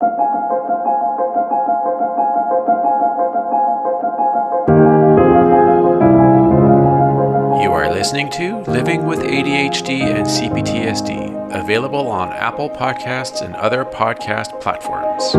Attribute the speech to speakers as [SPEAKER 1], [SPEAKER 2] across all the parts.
[SPEAKER 1] You are listening to Living with ADHD and CPTSD, available on Apple Podcasts and other podcast platforms.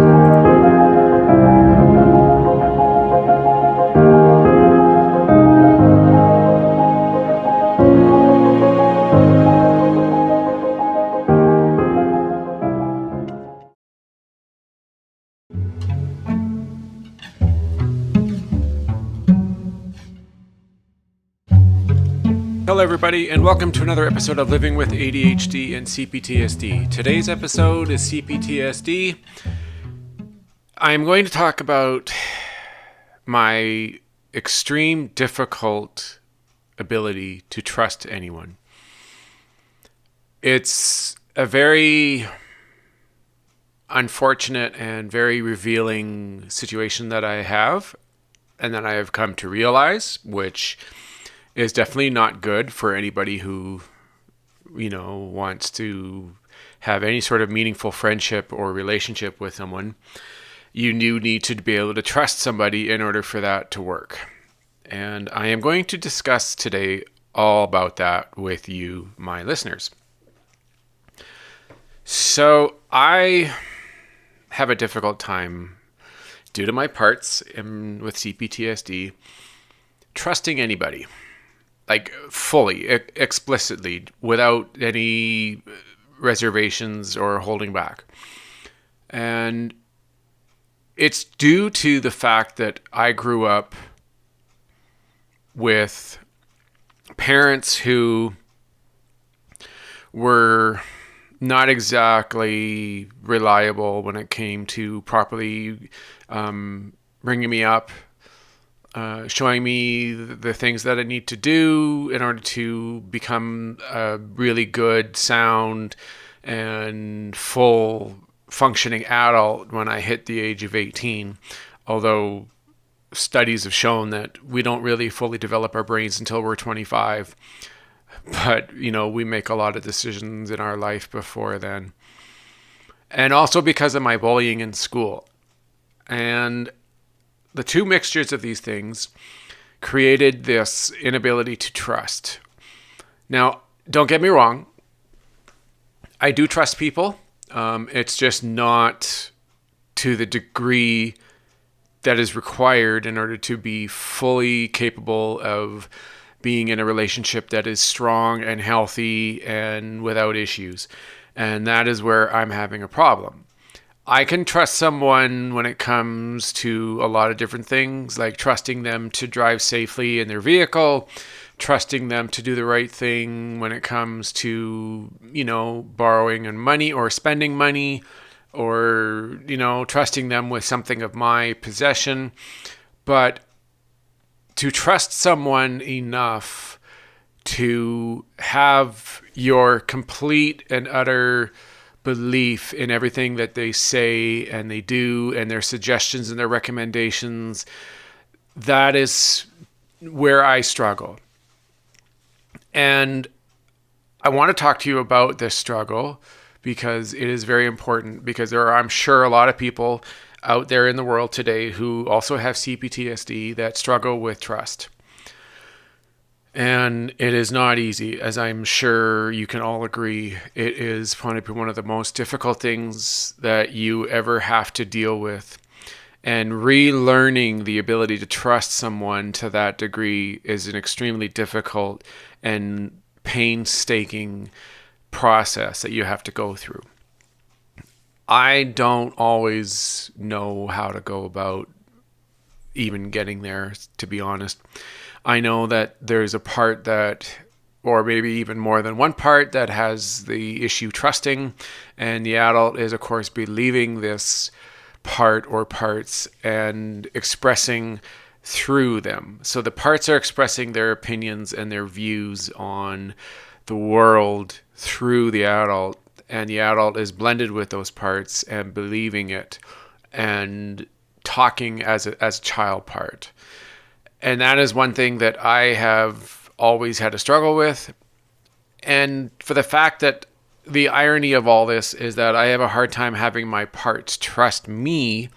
[SPEAKER 1] Hello everybody, and welcome to another episode of Living with ADHD and CPTSD. Today's episode is CPTSD. I'm going to talk about my extreme difficult ability to trust anyone. It's a very unfortunate and very revealing situation that I have and that I have come to realize, which is definitely not good for anybody who, wants to have any sort of meaningful friendship or relationship with someone. You do need to be able to trust somebody in order for that to work. And I am going to discuss today all about that with you, my listeners. So I have a difficult time, due to my parts with CPTSD, trusting anybody. Like fully, explicitly, without any reservations or holding back. And it's due to the fact that I grew up with parents who were not exactly reliable when it came to properly bringing me up, showing me the things that I need to do in order to become a really good, sound, and full functioning adult when I hit the age of 18. Although studies have shown that we don't really fully develop our brains until we're 25. But, we make a lot of decisions in our life before then. And also because of my bullying in school. And the two mixtures of these things created this inability to trust. Now, don't get me wrong. I do trust people. It's just not to the degree that is required in order to be fully capable of being in a relationship that is strong and healthy and without issues. And that is where I'm having a problem. I can trust someone when it comes to a lot of different things, like trusting them to drive safely in their vehicle, trusting them to do the right thing when it comes to, borrowing money or spending money, or, trusting them with something of my possession. But to trust someone enough to have your complete and utter belief in everything that they say and they do and their suggestions and their recommendations, that is where I struggle. And I want to talk to you about this struggle because it is very important, because there are, I'm sure, a lot of people out there in the world today who also have CPTSD that struggle with trust. And it is not easy, as I'm sure you can all agree. It is probably one of the most difficult things that you ever have to deal with. And relearning the ability to trust someone to that degree is an extremely difficult and painstaking process that you have to go through. I don't always know how to go about even getting there, to be honest. I know that there's a part that, or maybe even more than one part, that has the issue trusting, and the adult is, of course, believing this part or parts and expressing through them. So the parts are expressing their opinions and their views on the world through the adult, and the adult is blended with those parts and believing it and talking as a child part. And that is one thing that I have always had a struggle with. And for the fact that the irony of all this is that I have a hard time having my parts trust me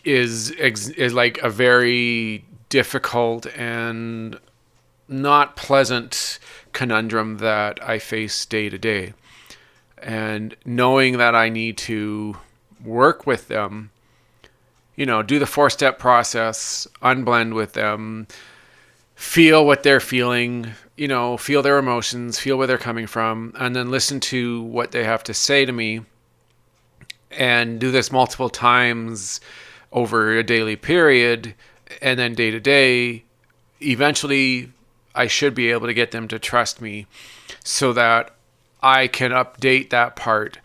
[SPEAKER 1] is like a very difficult and not pleasant conundrum that I face day to day. And knowing that I need to work with them, do the 4-step process, unblend with them, feel what they're feeling, feel their emotions, feel where they're coming from, and then listen to what they have to say to me, and do this multiple times over a daily period, and then day to day. Eventually, I should be able to get them to trust me so that I can update that part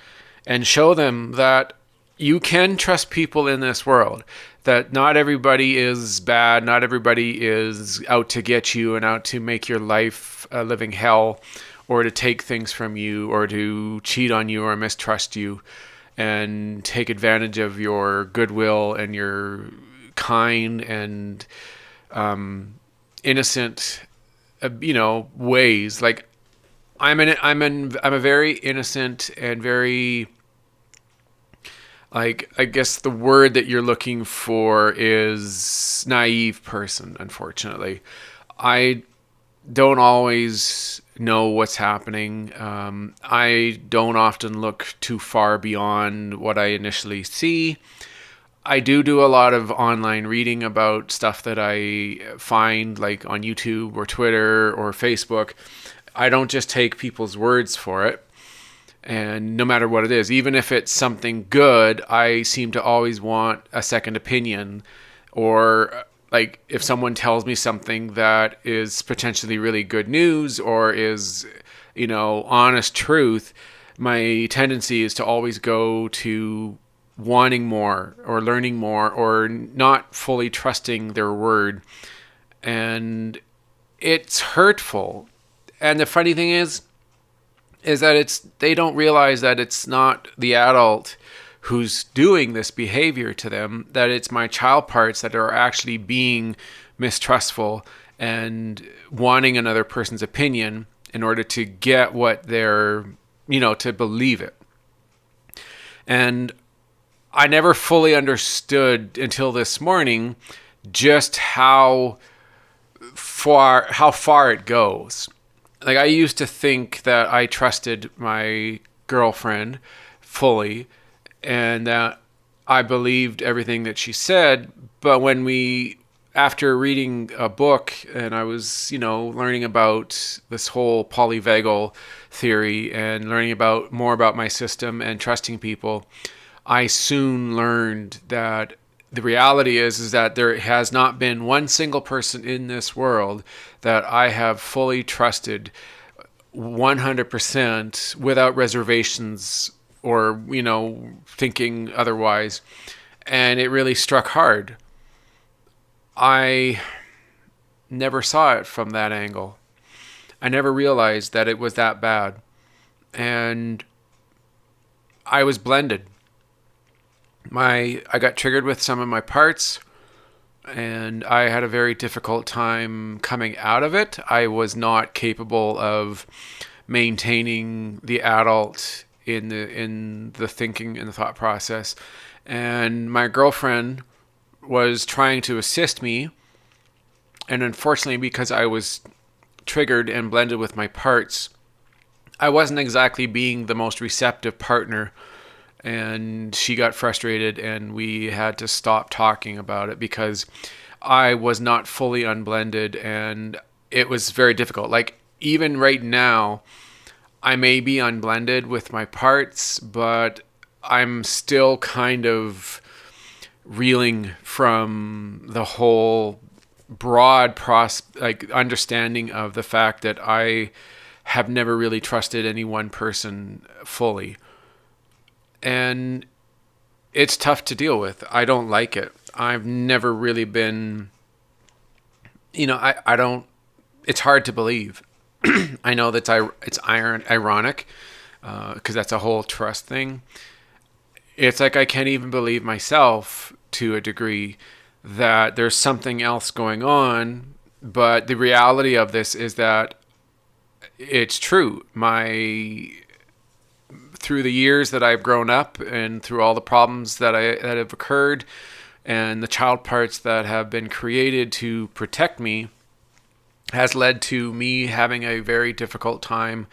[SPEAKER 1] and show them that you can trust people in this world, that not everybody is bad, not everybody is out to get you and out to make your life a living hell, or to take things from you, or to cheat on you or mistrust you and take advantage of your goodwill and your kind and innocent ways. Like I'm a very innocent and very, like, I guess the word that you're looking for is naive person, unfortunately. I don't always know what's happening. I don't often look too far beyond what I initially see. I do a lot of online reading about stuff that I find, like on YouTube or Twitter or Facebook. I don't just take people's words for it. And no matter what it is, even if it's something good, I seem to always want a second opinion. Or like if someone tells me something that is potentially really good news or is, honest truth, my tendency is to always go to wanting more or learning more or not fully trusting their word. And it's hurtful. And the funny thing is that they don't realize that it's not the adult who's doing this behavior to them, that it's my child parts that are actually being mistrustful and wanting another person's opinion in order to get what they're, to believe it. And I never fully understood until this morning just how far it goes. Like, I used to think that I trusted my girlfriend fully and that I believed everything that she said. But after reading a book and I was, learning about this whole polyvagal theory and learning more about my system and trusting people, I soon learned that the reality is that there has not been one single person in this world that I have fully trusted 100% without reservations or, thinking otherwise. And it really struck hard. I never saw it from that angle. I never realized that it was that bad. And I was blended. I got triggered with some of my parts, and I had a very difficult time coming out of it. I was not capable of maintaining the adult in the thinking and the thought process. And my girlfriend was trying to assist me, and unfortunately, because I was triggered and blended with my parts, I wasn't exactly being the most receptive partner. And she got frustrated and we had to stop talking about it because I was not fully unblended and it was very difficult. Like, even right now, I may be unblended with my parts, but I'm still kind of reeling from the whole broad understanding of the fact that I have never really trusted any one person fully. And it's tough to deal with. I don't like it. I've never really been, I don't, it's hard to believe. I know that it's ironic because that's a whole trust thing. It's like I can't even believe myself to a degree that there's something else going on. But the reality of this is that it's true. My through the years that I've grown up and through all the problems that have occurred and the child parts that have been created to protect me has led to me having a very difficult time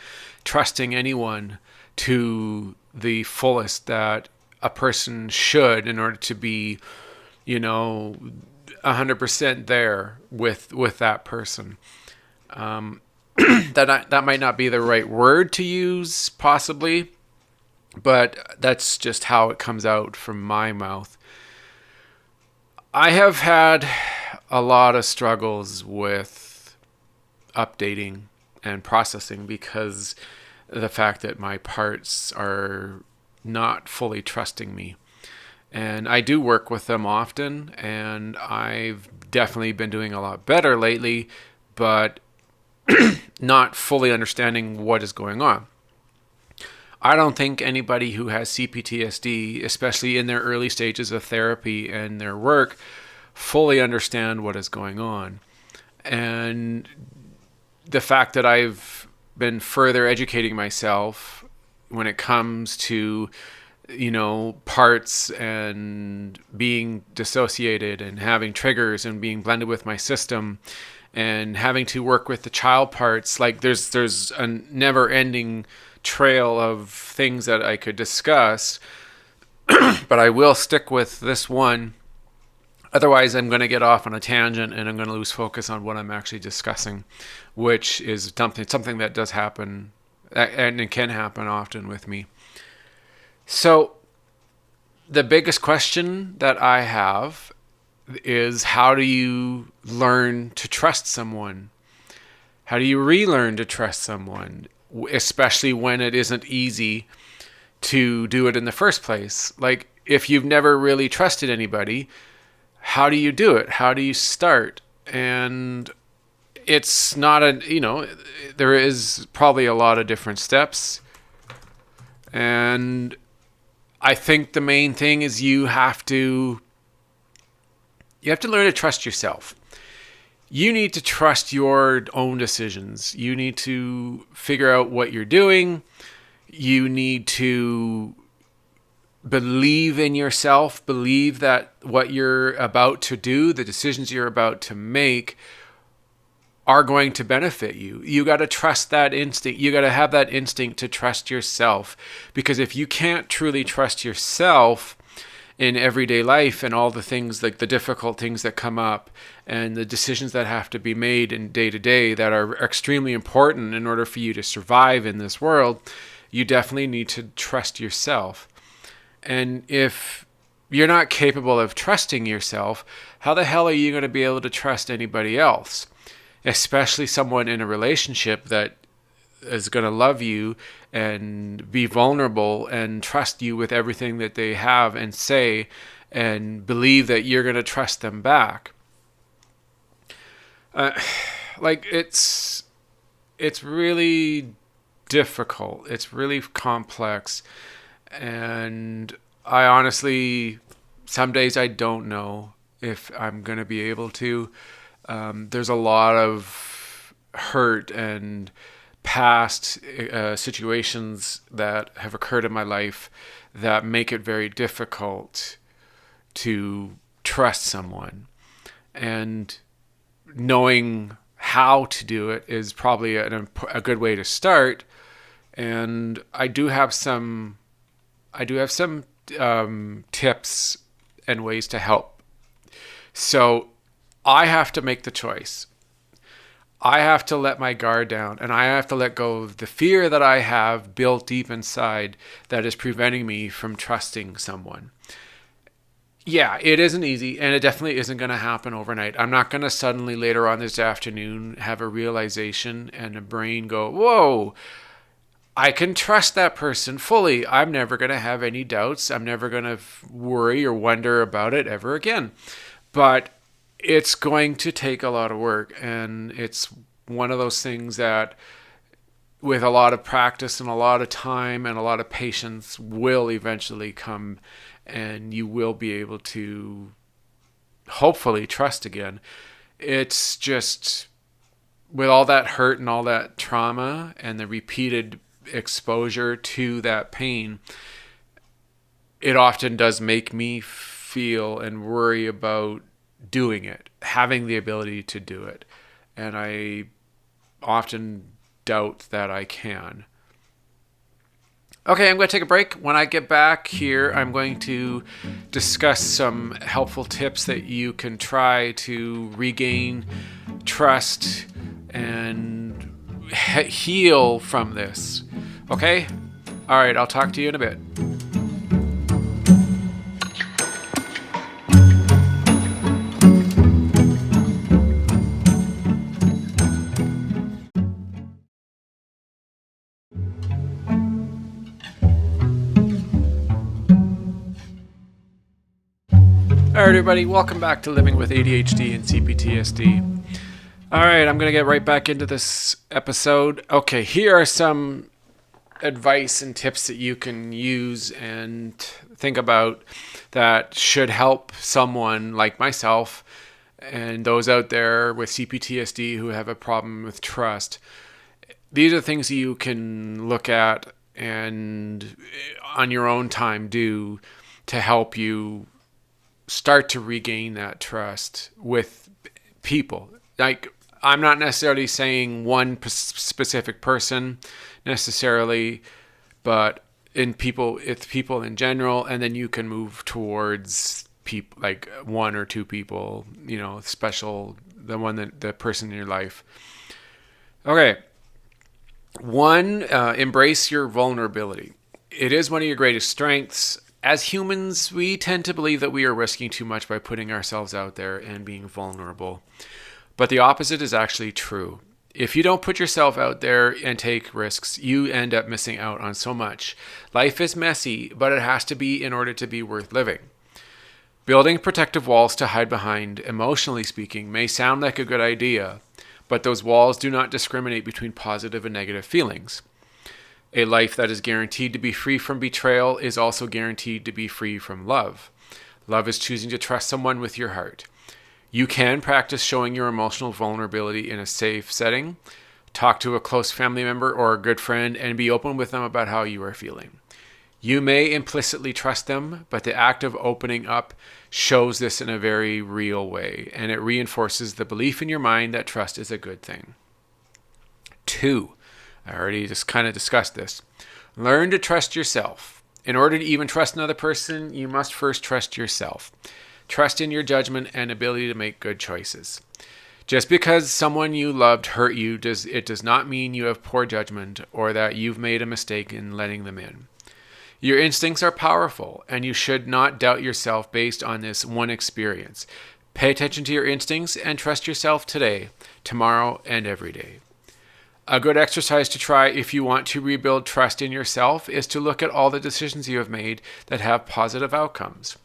[SPEAKER 1] trusting anyone to the fullest that a person should in order to be, 100% there with that person. That might not be the right word to use, possibly, but that's just how it comes out from my mouth. I have had a lot of struggles with updating and processing because of the fact that my parts are not fully trusting me. And I do work with them often, and I've definitely been doing a lot better lately, but not fully understanding what is going on. I don't think anybody who has CPTSD, especially in their early stages of therapy and their work, fully understand what is going on. And the fact that I've been further educating myself when it comes to, parts and being dissociated and having triggers and being blended with my system and having to work with the child parts, like there's a never ending trail of things that I could discuss, but I will stick with this one. Otherwise, I'm going to get off on a tangent and I'm going to lose focus on what I'm actually discussing, which is something that does happen and it can happen often with me. So the biggest question that I have is, how do you learn to trust someone? How do you relearn to trust someone, especially when it isn't easy to do it in the first place? Like, if you've never really trusted anybody, how do you do it? How do you start? And it's not there is probably a lot of different steps. And I think the main thing is you have to learn to trust yourself. You need to trust your own decisions. You need to figure out what you're doing. You need to believe in yourself, believe that what you're about to do, the decisions you're about to make, are going to benefit you. You got to trust that instinct. You got to have that instinct to trust yourself. Because if you can't truly trust yourself in everyday life and all the things, like the difficult things that come up and the decisions that have to be made in day to day that are extremely important in order for you to survive in this world, you definitely need to trust yourself. And if you're not capable of trusting yourself, how the hell are you going to be able to trust anybody else? Especially someone in a relationship that is going to love you and be vulnerable and trust you with everything that they have and say and believe that you're going to trust them back. It's really difficult. It's really complex. And I honestly, some days I don't know if I'm going to be able to. There's a lot of hurt and past situations that have occurred in my life that make it very difficult to trust someone. And knowing how to do it is probably a good way to start. And I do have some tips and ways to help. So I have to make the choice. I have to let my guard down, and I have to let go of the fear that I have built deep inside that is preventing me from trusting someone. Yeah, it isn't easy, and it definitely isn't going to happen overnight. I'm not going to suddenly later on this afternoon have a realization and a brain go, whoa, I can trust that person fully. I'm never going to have any doubts. I'm never going to worry or wonder about it ever again. But it's going to take a lot of work, and it's one of those things that with a lot of practice and a lot of time and a lot of patience will eventually come, and you will be able to hopefully trust again. It's just with all that hurt and all that trauma and the repeated exposure to that pain, it often does make me feel and worry about doing it, having the ability to do it. And I often doubt that I can. Okay, I'm going to take a break. When I get back here, I'm going to discuss some helpful tips that you can try to regain trust and heal from this. Okay? All right, I'll talk to you in a bit. All right, everybody, welcome back to Living with ADHD and CPTSD. All right, I'm going to get right back into this episode. Okay, here are some advice and tips that you can use and think about that should help someone like myself and those out there with CPTSD who have a problem with trust. These are things you can look at and on your own time do to help you start to regain that trust with people. Like, I'm not necessarily saying one specific person necessarily, but it's people in general, and then you can move towards people, like one or two people, special, the person in your life. Okay. One, embrace your vulnerability. It is one of your greatest strengths. As humans, we tend to believe that we are risking too much by putting ourselves out there and being vulnerable. But the opposite is actually true. If you don't put yourself out there and take risks, you end up missing out on so much. Life is messy, but it has to be in order to be worth living. Building protective walls to hide behind, emotionally speaking, may sound like a good idea, but those walls do not discriminate between positive and negative feelings. A life that is guaranteed to be free from betrayal is also guaranteed to be free from love. Love is choosing to trust someone with your heart. You can practice showing your emotional vulnerability in a safe setting. Talk to a close family member or a good friend and be open with them about how you are feeling. You may implicitly trust them, but the act of opening up shows this in a very real way, and it reinforces the belief in your mind that trust is a good thing. 2. I already just kind of discussed this. Learn to trust yourself. In order to even trust another person, you must first trust yourself. Trust in your judgment and ability to make good choices. Just because someone you loved hurt you, it does not mean you have poor judgment or that you've made a mistake in letting them in. Your instincts are powerful, and you should not doubt yourself based on this one experience. Pay attention to your instincts and trust yourself today, tomorrow, and every day. A good exercise to try if you want to rebuild trust in yourself is to look at all the decisions you have made that have positive outcomes.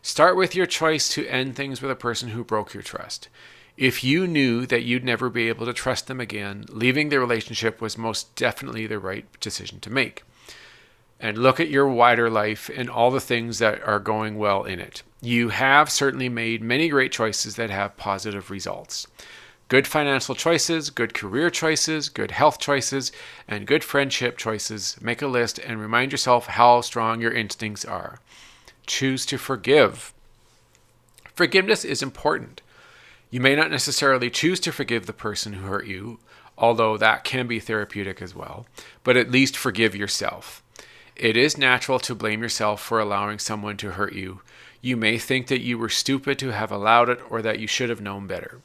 [SPEAKER 1] Start with your choice to end things with a person who broke your trust. If you knew that you'd never be able to trust them again, leaving the relationship was most definitely the right decision to make. And look at your wider life and all the things that are going well in it. You have certainly made many great choices that have positive results. Good financial choices, good career choices, good health choices, and good friendship choices. Make a list and remind yourself how strong your instincts are. Choose to forgive. Forgiveness is important. You may not necessarily choose to forgive the person who hurt you, although that can be therapeutic as well, but at least forgive yourself. It is natural to blame yourself for allowing someone to hurt you. You may think that you were stupid to have allowed it or that you should have known better.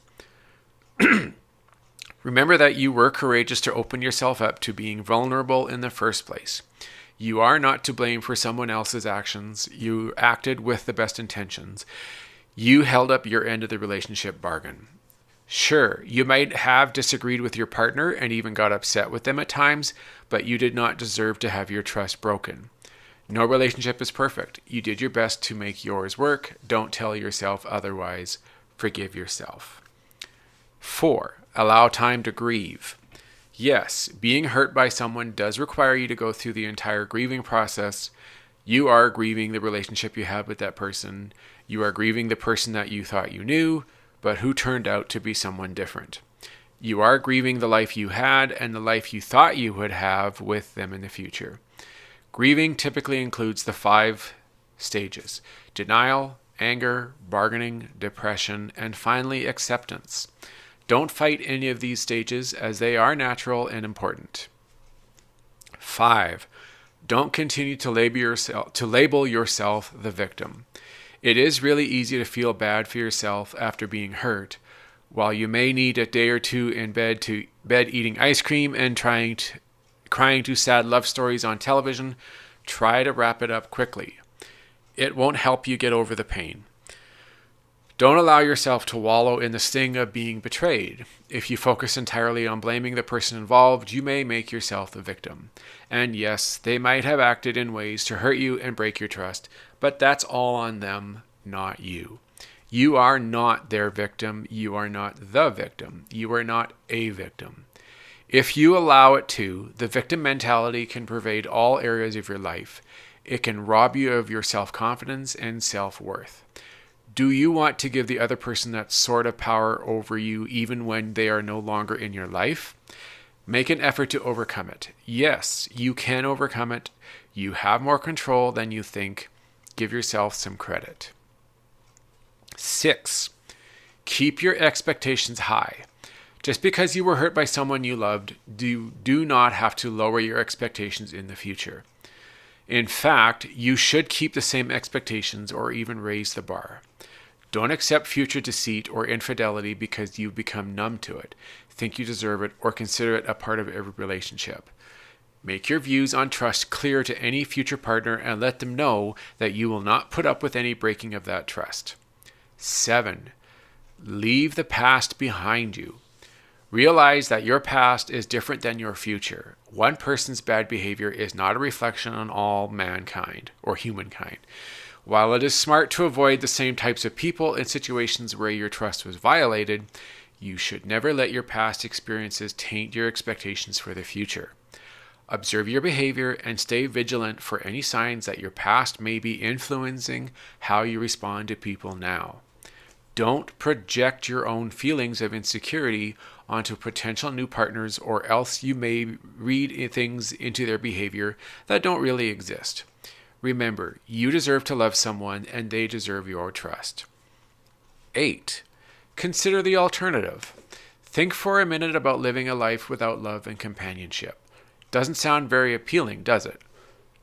[SPEAKER 1] Remember that you were courageous to open yourself up to being vulnerable in the first place. You are not to blame for someone else's actions. You acted with the best intentions. You held up your end of the relationship bargain. Sure, you might have disagreed with your partner and even got upset with them at times, but you did not deserve to have your trust broken. No relationship is perfect. You did your best to make yours work. Don't tell yourself otherwise. Forgive yourself. 4. Allow time to grieve. Yes, being hurt by someone does require you to go through the entire grieving process. You are grieving the relationship you had with that person. You are grieving the person that you thought you knew, but who turned out to be someone different. You are grieving the life you had and the life you thought you would have with them in the future. Grieving typically includes the 5 stages: denial, anger, bargaining, depression, and finally acceptance. Don't fight any of these stages as they are natural and important. 5. Don't continue to label yourself the victim. It is really easy to feel bad for yourself after being hurt. While you may need a day or two in bed eating ice cream and crying to sad love stories on television, try to wrap it up quickly. It won't help you get over the pain. Don't allow yourself to wallow in the sting of being betrayed. If you focus entirely on blaming the person involved, you may make yourself the victim. And yes, they might have acted in ways to hurt you and break your trust, but that's all on them, not you. You are not their victim. You are not the victim. You are not a victim. If you allow it to, the victim mentality can pervade all areas of your life. It can rob you of your self-confidence and self-worth. Do you want to give the other person that sort of power over you even when they are no longer in your life? Make an effort to overcome it. Yes, you can overcome it. You have more control than you think. Give yourself some credit. 6. Keep your expectations high. Just because you were hurt by someone you loved, do not have to lower your expectations in the future. In fact, you should keep the same expectations or even raise the bar. Don't accept future deceit or infidelity because you've become numb to it, think you deserve it, or consider it a part of every relationship. Make your views on trust clear to any future partner and let them know that you will not put up with any breaking of that trust. 7. Leave the past behind you. Realize that your past is different than your future. One person's bad behavior is not a reflection on all mankind or humankind. While it is smart to avoid the same types of people in situations where your trust was violated, you should never let your past experiences taint your expectations for the future. Observe your behavior and stay vigilant for any signs that your past may be influencing how you respond to people now. Don't project your own feelings of insecurity onto potential new partners, or else you may read things into their behavior that don't really exist. Remember, you deserve to love someone and they deserve your trust. 8. Consider the alternative. Think for a minute about living a life without love and companionship. Doesn't sound very appealing, does it?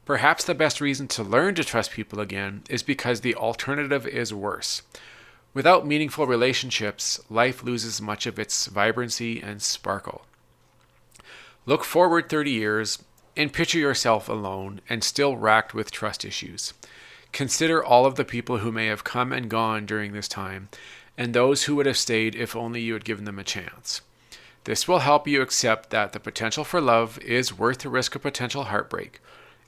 [SPEAKER 1] Perhaps the best reason to learn to trust people again is because the alternative is worse. Without meaningful relationships, life loses much of its vibrancy and sparkle. Look forward 30 years and picture yourself alone and still racked with trust issues. Consider all of the people who may have come and gone during this time, and those who would have stayed if only you had given them a chance. This will help you accept that the potential for love is worth the risk of potential heartbreak.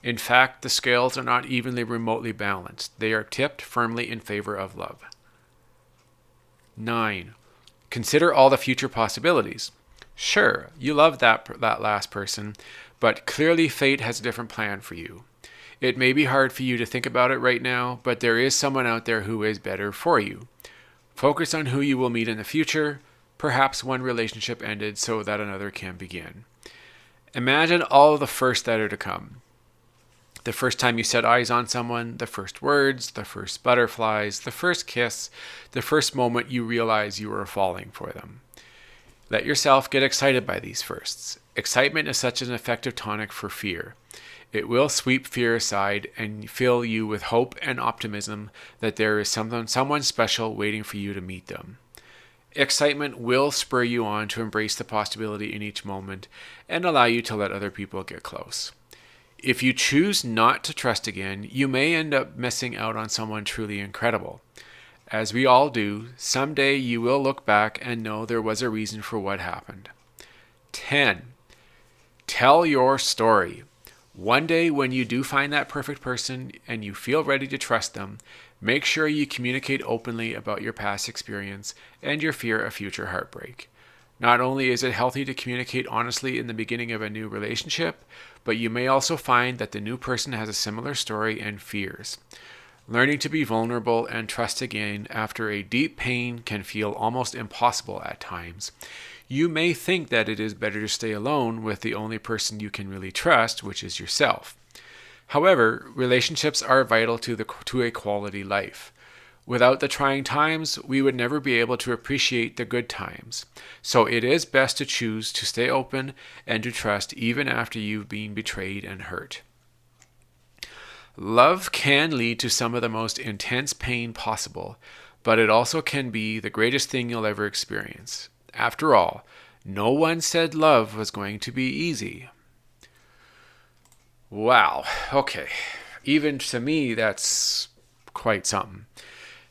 [SPEAKER 1] In fact, the scales are not evenly remotely balanced. They are tipped firmly in favor of love. 9. Consider all the future possibilities. Sure, you love that last person, but clearly fate has a different plan for you. It may be hard for you to think about it right now, but there is someone out there who is better for you. Focus on who you will meet in the future. Perhaps one relationship ended so that another can begin. Imagine all of the firsts that are to come. The first time you set eyes on someone, the first words, the first butterflies, the first kiss, the first moment you realize you were falling for them. Let yourself get excited by these firsts. Excitement is such an effective tonic for fear. It will sweep fear aside and fill you with hope and optimism that there is someone special waiting for you to meet them. Excitement will spur you on to embrace the possibility in each moment and allow you to let other people get close. If you choose not to trust again, you may end up missing out on someone truly incredible. As we all do, someday you will look back and know there was a reason for what happened. 10. Tell your story. One day when you do find that perfect person and you feel ready to trust them, make sure you communicate openly about your past experience and your fear of future heartbreak. Not only is it healthy to communicate honestly in the beginning of a new relationship, but you may also find that the new person has a similar story and fears. Learning to be vulnerable and trust again after a deep pain can feel almost impossible at times. you may think that it is better to stay alone with the only person you can really trust, which is yourself. However, relationships are vital to a quality life. Without the trying times, we would never be able to appreciate the good times. So it is best to choose to stay open and to trust even after you've been betrayed and hurt. Love can lead to some of the most intense pain possible, but it also can be the greatest thing you'll ever experience. After all, no one said love was going to be easy. Wow, okay. Even to me, that's quite something.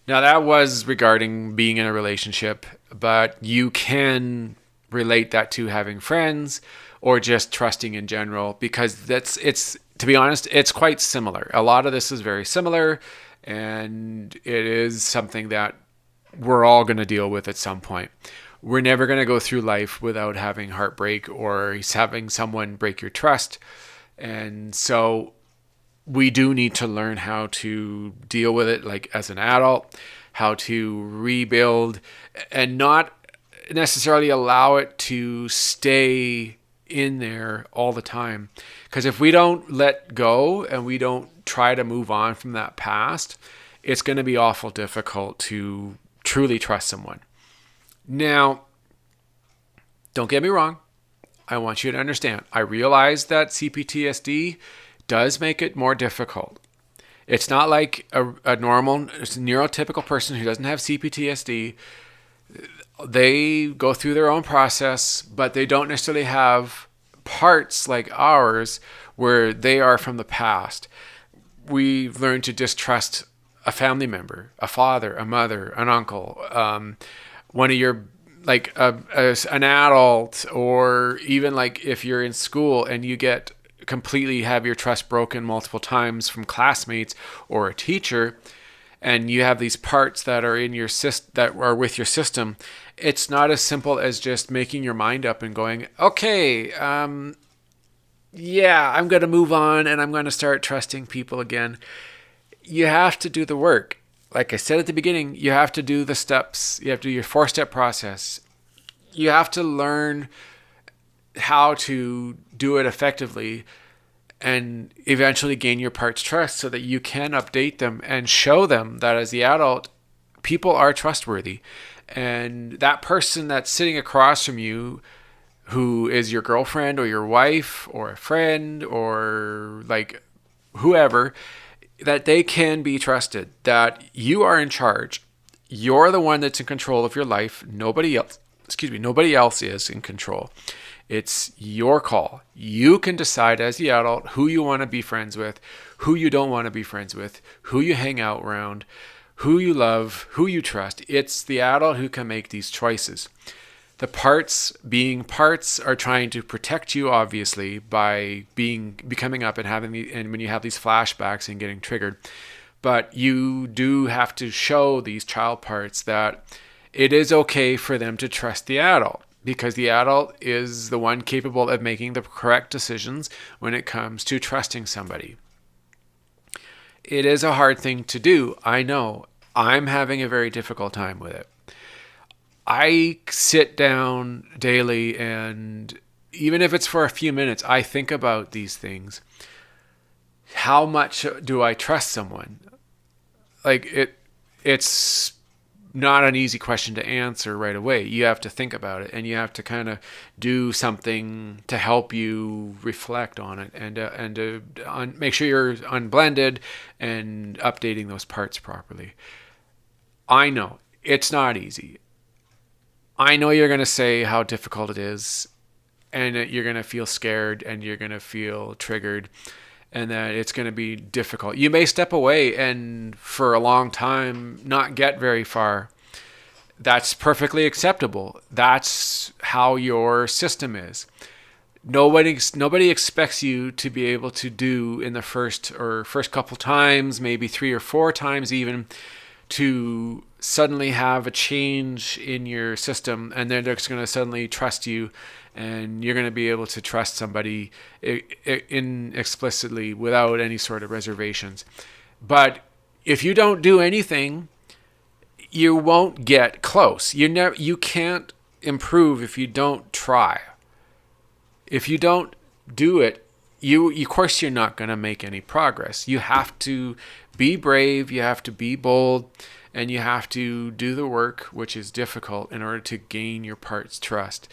[SPEAKER 1] Now, that was regarding being in a relationship, but you can relate that to having friends or just trusting in general, because it's to be honest, it's quite similar. A lot of this is very similar, and it is something that we're all going to deal with at some point. We're never going to go through life without having heartbreak or having someone break your trust. And so we do need to learn how to deal with it, like as an adult, how to rebuild and not necessarily allow it to stay in there all the time. Because if we don't let go and we don't try to move on from that past, it's going to be awful difficult to truly trust someone. Now, don't get me wrong. I want you to understand. I realize that CPTSD does make it more difficult. It's not like a normal neurotypical person who doesn't have CPTSD. They go through their own process, but they don't necessarily have parts like ours where they are from the past. We've learned to distrust a family member, a father, a mother, an uncle, one of your like an adult, or even like if you're in school and you get completely have your trust broken multiple times from classmates or a teacher, and you have these parts that are in your that are with your system. It's not as simple as just making your mind up and going, okay, yeah, I'm going to move on and I'm going to start trusting people again. You have to do the work. Like I said at the beginning, you have to do the steps. You have to do your 4-step process. You have to learn how to do it effectively and eventually gain your part's trust so that you can update them and show them that as the adult, people are trustworthy. And that person that's sitting across from you, who is your girlfriend or your wife or a friend or like whoever, that they can be trusted, that you are in charge. You're the one that's in control of your life. Nobody else is in control. It's your call. You can decide as the adult who you want to be friends with, who you don't want to be friends with, who you hang out around, who you love, who you trust. It's the adult who can make these choices. The parts are trying to protect you, obviously, by becoming up and and when you have these flashbacks and getting triggered. But you do have to show these child parts that it is okay for them to trust the adult, because the adult is the one capable of making the correct decisions when it comes to trusting somebody. It is a hard thing to do. I know. I'm having a very difficult time with it. I sit down daily, and even if it's for a few minutes, I think about these things. How much do I trust someone? Like it's not an easy question to answer right away. You have to think about it, and you have to kind of do something to help you reflect on it and make sure you're unblended and updating those parts properly. I know it's not easy. I know you're going to say how difficult it is, and that you're going to feel scared and you're going to feel triggered, and that it's going to be difficult. You may step away and for a long time not get very far. That's perfectly acceptable. That's how your system is. Nobody expects you to be able to do in the first couple times, maybe 3 or 4 times even, to suddenly have a change in your system, and they're just going to suddenly trust you, and you're going to be able to trust somebody explicitly without any sort of reservations. But if you don't do anything, you won't get close. You can't improve if you don't try. If you don't do it, of course you're not going to make any progress. You have to be brave, you have to be bold, and you have to do the work, which is difficult, in order to gain your part's trust.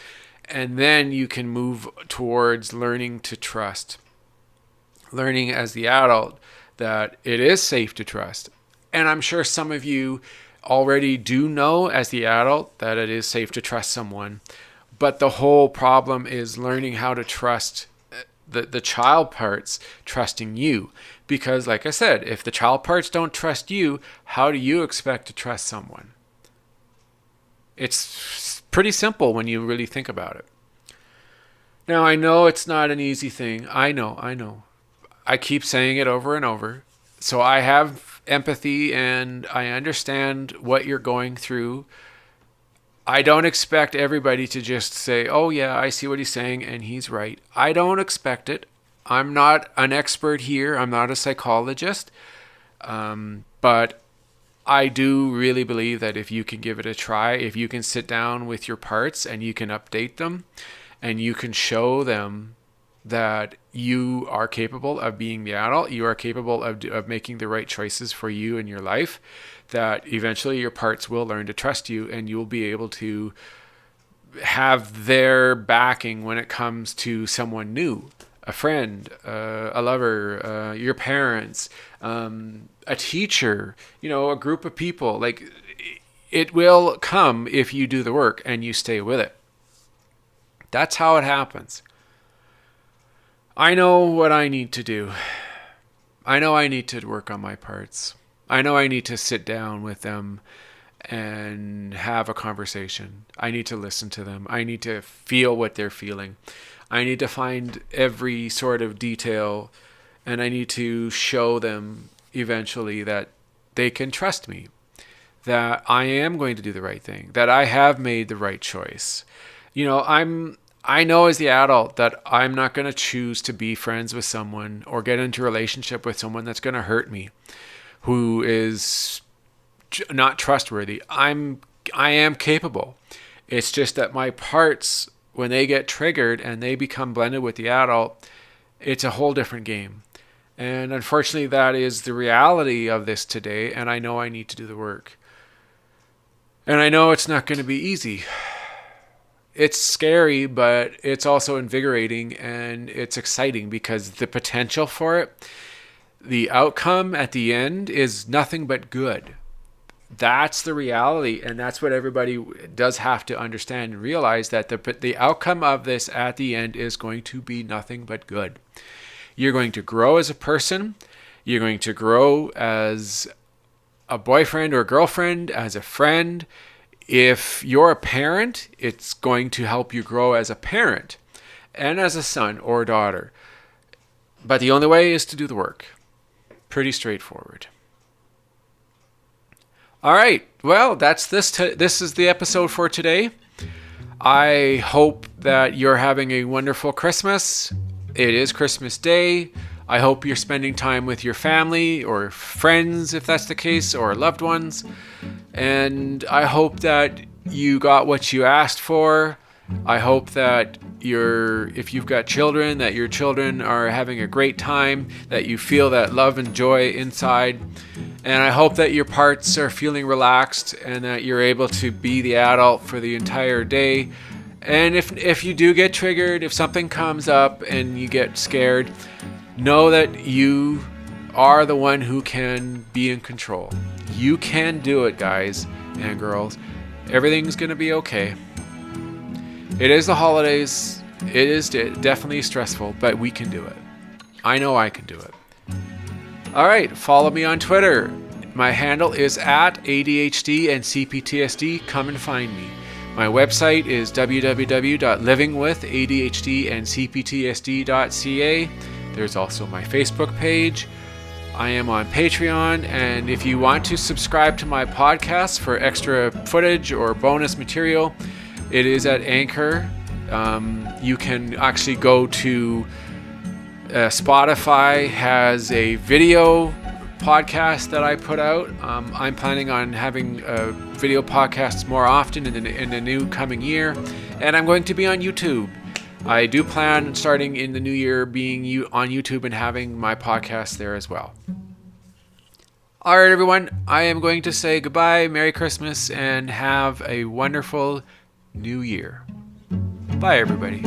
[SPEAKER 1] And then you can move towards learning to trust. Learning as the adult that it is safe to trust. And I'm sure some of you already do know as the adult that it is safe to trust someone. But the whole problem is learning how to trust the child parts trusting you. Because like I said, if the child parts don't trust you, how do you expect to trust someone? It's pretty simple when you really think about it. Now, I know it's not an easy thing. I know. I keep saying it over and over. So I have empathy and I understand what you're going through. I don't expect everybody to just say, oh yeah, I see what he's saying and he's right. I don't expect it. I'm not an expert here. I'm not a psychologist. But I do really believe that if you can give it a try, if you can sit down with your parts and you can update them and you can show them that you are capable of being the adult, you are capable of making the right choices for you in your life, that eventually your parts will learn to trust you and you'll be able to have their backing when it comes to someone new, a friend, a lover, your parents, a teacher, a group of people. Like, it will come if you do the work and you stay with it. That's how it happens. I know what I need to do. I know I need to work on my parts. I know I need to sit down with them and have a conversation. I need to listen to them. I need to feel what they're feeling. I need to find every sort of detail, and I need to show them eventually that they can trust me, that I am going to do the right thing, that I have made the right choice. I know as the adult that I'm not going to choose to be friends with someone or get into a relationship with someone that's going to hurt me, who is not trustworthy. I am capable. It's just that my parts, when they get triggered and they become blended with the adult, it's a whole different game. And unfortunately, that is the reality of this today. And I know I need to do the work. And I know it's not going to be easy. It's scary, but it's also invigorating and it's exciting because the potential for it, the outcome at the end is nothing but good. That's the reality, and that's what everybody does have to understand and realize, that the outcome of this at the end is going to be nothing but good. You're going to grow as a person. You're going to grow as a boyfriend or girlfriend, as a friend. If you're a parent, it's going to help you grow as a parent and as a son or daughter. But the only way is to do the work. Pretty straightforward. All right. Well, that's this. This is the episode for today. I hope that you're having a wonderful Christmas. It is Christmas Day. I hope you're spending time with your family or friends, if that's the case, or loved ones. And I hope that you got what you asked for. I hope that if you've got children, that your children are having a great time, that you feel that love and joy inside. And I hope that your parts are feeling relaxed and that you're able to be the adult for the entire day. And if you do get triggered, if something comes up and you get scared, know that you are the one who can be in control. You can do it, guys and girls. Everything's going to be okay. It is the holidays. It is definitely stressful, but we can do it. I know I can do it. All right, follow me on Twitter. My handle is at ADHD and CPTSD. Come and find me. My website is www.livingwithadhdandcptsd.ca. There's also my Facebook page. I am on Patreon, and if you want to subscribe to my podcast for extra footage or bonus material, it is at Anchor. You can actually go to Spotify has a video podcast that I put out. I'm planning on having video podcasts more often in the new coming year, and I'm going to be on YouTube. I do plan starting in the new year being on YouTube and having my podcast there as well. All right, everyone, I am going to say goodbye, Merry Christmas, and have a wonderful new year. Bye, everybody.